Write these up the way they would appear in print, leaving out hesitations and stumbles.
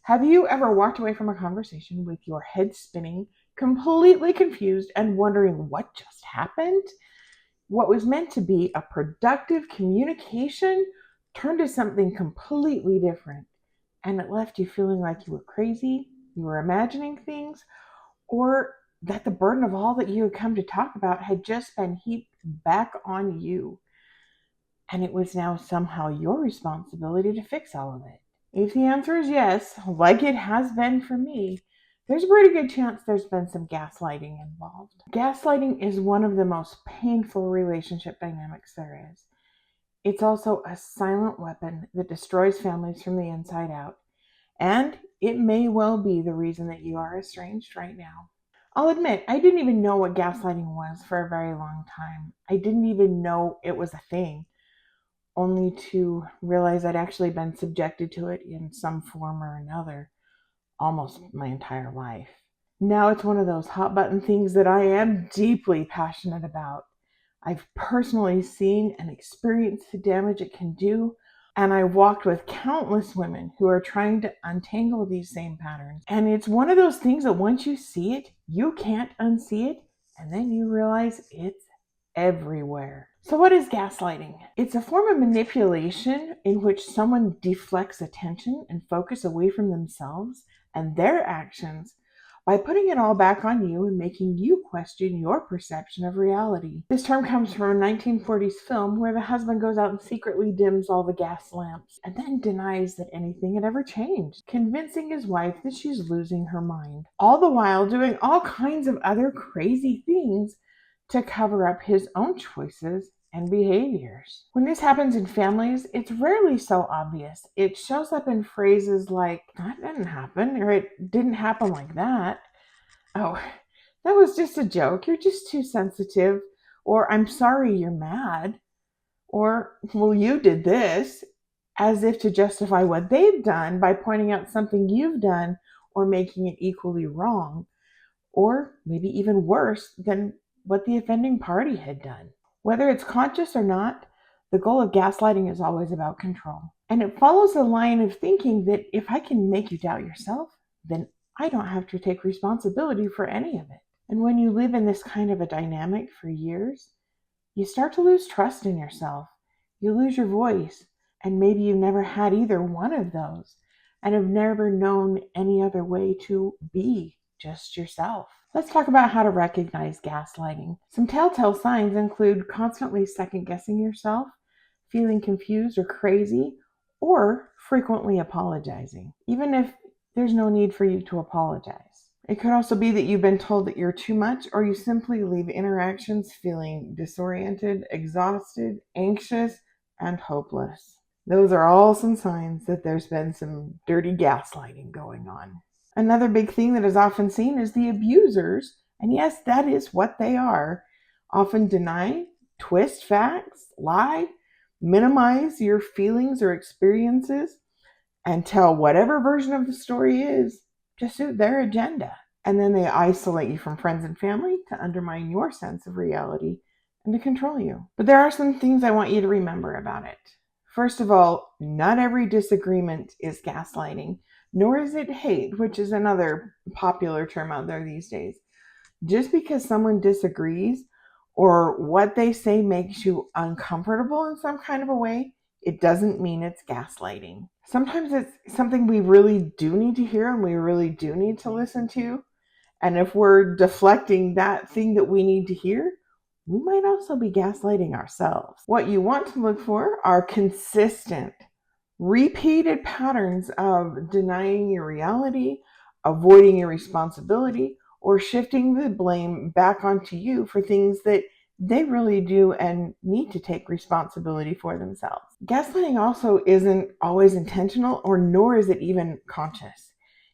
Have you ever walked away from a conversation with your head spinning, completely confused, and wondering what just happened? What was meant to be a productive communication turned to something completely different, and it left you feeling like you were crazy, you were imagining things, or that the burden of all that you had come to talk about had just been heaped back on you, and it was now somehow your responsibility to fix all of it. If the answer is yes, like it has been for me, there's a pretty good chance there's been some gaslighting involved. Gaslighting is one of the most painful relationship dynamics there is. It's also a silent weapon that destroys families from the inside out. And it may well be the reason that you are estranged right now. I'll admit, I didn't even know what gaslighting was for a very long time. I didn't even know it was a thing, only to realize I'd actually been subjected to it in some form or another almost my entire life. Now it's one of those hot button things that I am deeply passionate about. I've personally seen and experienced the damage it can do, and I've walked with countless women who are trying to untangle these same patterns. And it's one of those things that once you see it, you can't unsee it, and then you realize it's everywhere. So what is gaslighting? It's a form of manipulation in which someone deflects attention and focus away from themselves and their actions by putting it all back on you and making you question your perception of reality. This term comes from a 1940s film where the husband goes out and secretly dims all the gas lamps and then denies that anything had ever changed, convincing his wife that she's losing her mind, all the while doing all kinds of other crazy things to cover up his own choices and behaviors. When this happens in families, it's rarely so obvious. It shows up in phrases like, that didn't happen, or it didn't happen like that. Oh, that was just a joke. You're just too sensitive. Or, I'm sorry you're mad. Or, well, you did this, as if to justify what they've done by pointing out something you've done or making it equally wrong. Or maybe even worse than what the offending party had done. Whether it's conscious or not, the goal of gaslighting is always about control. And it follows a line of thinking that if I can make you doubt yourself, then I don't have to take responsibility for any of it. And when you live in this kind of a dynamic for years, you start to lose trust in yourself. You lose your voice, and maybe you've never had either one of those and have never known any other way to be just yourself. Let's talk about how to recognize gaslighting. Some telltale signs include constantly second-guessing yourself, feeling confused or crazy, or frequently apologizing, even if there's no need for you to apologize. It could also be that you've been told that you're too much, or you simply leave interactions feeling disoriented, exhausted, anxious, and hopeless. Those are all some signs that there's been some dirty gaslighting going on. Another big thing that is often seen is the abusers, and yes, that is what they are, often deny, twist facts, lie, minimize your feelings or experiences, and tell whatever version of the story is to suit their agenda. And then they isolate you from friends and family to undermine your sense of reality and to control you. But there are some things I want you to remember about it. First of all, not every disagreement is gaslighting, nor is it hate, which is another popular term out there these days. Just because someone disagrees or what they say makes you uncomfortable in some kind of a way, it doesn't mean it's gaslighting. Sometimes it's something we really do need to hear and we really do need to listen to. And if we're deflecting that thing that we need to hear, we might also be gaslighting ourselves. What you want to look for are consistent, repeated patterns of denying your reality, avoiding your responsibility, or shifting the blame back onto you for things that they really do and need to take responsibility for themselves. Gaslighting also isn't always intentional, or nor is it even conscious.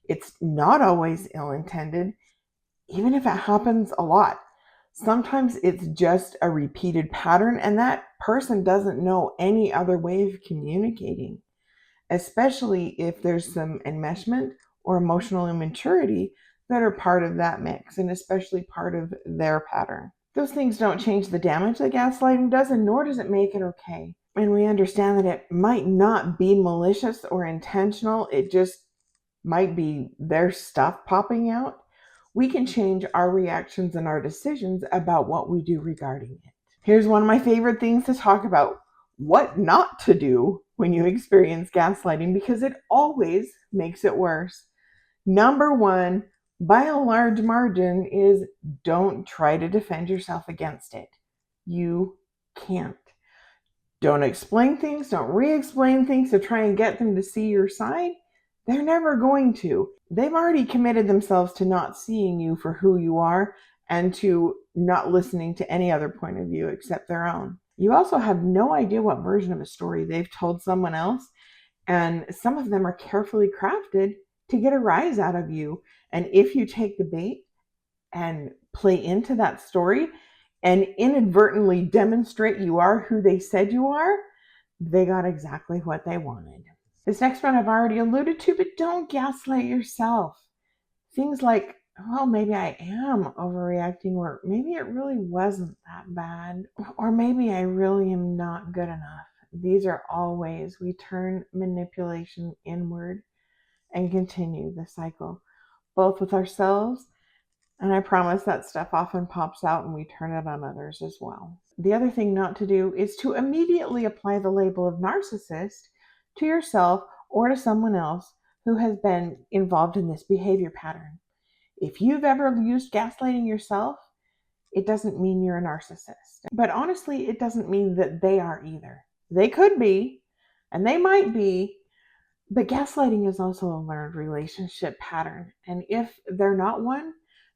It's not always ill-intended, even if it happens a lot. Sometimes it's just a repeated pattern, and that person doesn't know any other way of communicating, especially if there's some enmeshment or emotional immaturity that are part of that mix, and especially part of their pattern. Those things don't change the damage that gaslighting does, and nor does it make it okay. And we understand that it might not be malicious or intentional, it just might be their stuff popping out, we can change our reactions and our decisions about what we do regarding it. Here's one of my favorite things to talk about: what not to do when you experience gaslighting, because it always makes it worse. Number one, by a large margin, is don't try to defend yourself against it. You can't. Don't explain things, don't re-explain things to try and get them to see your side. They're never going to. They've already committed themselves to not seeing you for who you are and to not listening to any other point of view except their own. You also have no idea what version of a story they've told someone else, and some of them are carefully crafted to get a rise out of you. And if you take the bait and play into that story and inadvertently demonstrate you are who they said you are, they got exactly what they wanted. This next one I've already alluded to, but don't gaslight yourself. Things like, well, maybe I am overreacting, or maybe it really wasn't that bad, or maybe I really am not good enough. These are all ways we turn manipulation inward and continue the cycle, both with ourselves, and I promise that stuff often pops out and we turn it on others as well. The other thing not to do is to immediately apply the label of narcissist to yourself or to someone else who has been involved in this behavior pattern. If you've ever used gaslighting yourself, it doesn't mean you're a narcissist. But honestly, it doesn't mean that they are either. They could be, and they might be, but gaslighting is also a learned relationship pattern. And if they're not one,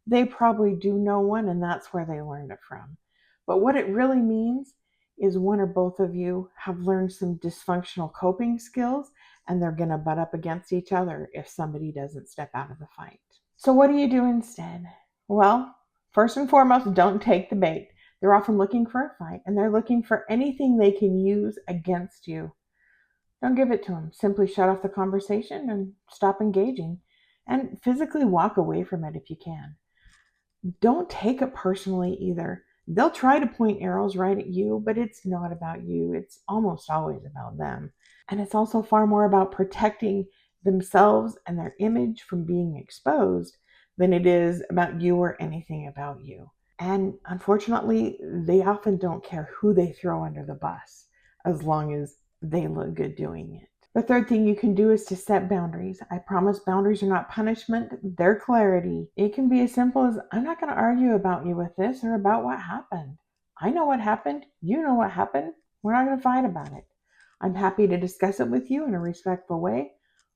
they probably do know one, and that's where they learned it from. But what it really means is one or both of you have learned some dysfunctional coping skills, and they're going to butt up against each other if somebody doesn't step out of the fight. So what do you do instead? Well, first and foremost, don't take the bait. They're often looking for a fight, and they're looking for anything they can use against you. Don't give it to them. Simply shut off the conversation and stop engaging, and physically walk away from it if you can. Don't take it personally either. They'll try to point arrows right at you, but it's not about you. It's almost always about them. And it's also far more about protecting themselves and their image from being exposed than it is about you or anything about you. And unfortunately, they often don't care who they throw under the bus, as long as they look good doing it. The third thing you can do is to set boundaries. I promise boundaries are not punishment, they're clarity. It can be as simple as, I'm not going to argue about you with this or about what happened. I know what happened. You know what happened. We're not going to fight about it. I'm happy to discuss it with you in a respectful way,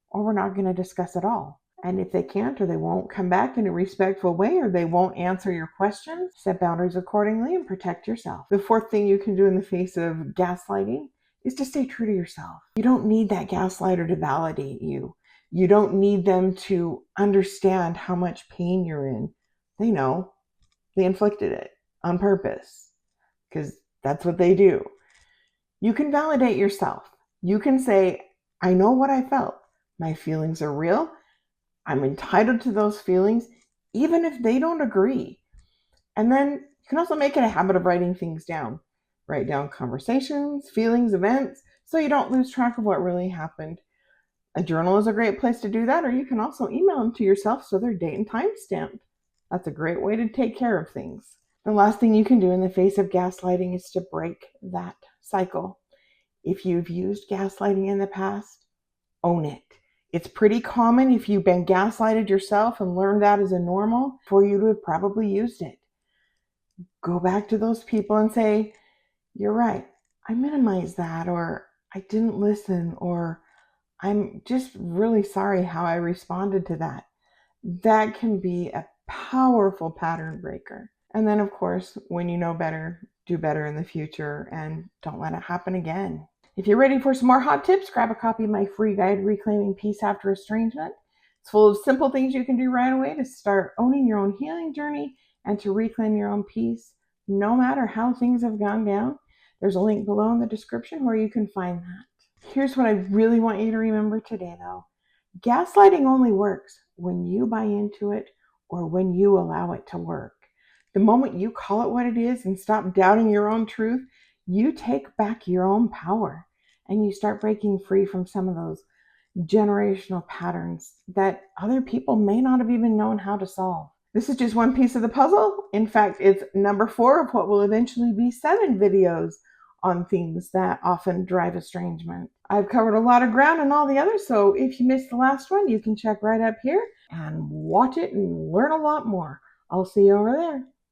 or we're not going to discuss at all. And if they can't, or they won't come back in a respectful way, or they won't answer your questions, set boundaries accordingly and protect yourself. The fourth thing you can do in the face of gaslighting is to stay true to yourself. You don't need that gaslighter to validate you. You don't need them to understand how much pain you're in. They know. They inflicted it on purpose, because that's what they do. You can validate yourself. You can say, I know what I felt. My feelings are real. I'm entitled to those feelings, even if they don't agree. And then you can also make it a habit of writing things down. Write down conversations, feelings, events, so you don't lose track of what really happened. A journal is a great place to do that, or you can also email them to yourself so they're date and time stamped. That's a great way to take care of things. The last thing you can do in the face of gaslighting is to break that cycle. If you've used gaslighting in the past, own it. It's pretty common, if you've been gaslighted yourself and learned that as a normal, for you to have probably used it. Go back to those people and say, you're right, I minimized that, or I didn't listen, or I'm just really sorry how I responded to that. That can be a powerful pattern breaker. And then, of course, when you know better, do better in the future and don't let it happen again. If you're ready for some more hot tips, grab a copy of my free guide, Reclaiming Peace After Estrangement. It's full of simple things you can do right away to start owning your own healing journey and to reclaim your own peace, no matter how things have gone down. There's a link below in the description where you can find that. Here's what I really want you to remember today, though. Gaslighting only works when you buy into it or when you allow it to work. The moment you call it what it is and stop doubting your own truth, you take back your own power and you start breaking free from some of those generational patterns that other people may not have even known how to solve. This is just one piece of the puzzle. In fact, it's number 4 of what will eventually be 7 videos on themes that often drive estrangement. I've covered a lot of ground in all the others, so if you missed the last one, you can check right up here and watch it and learn a lot more. I'll see you over there.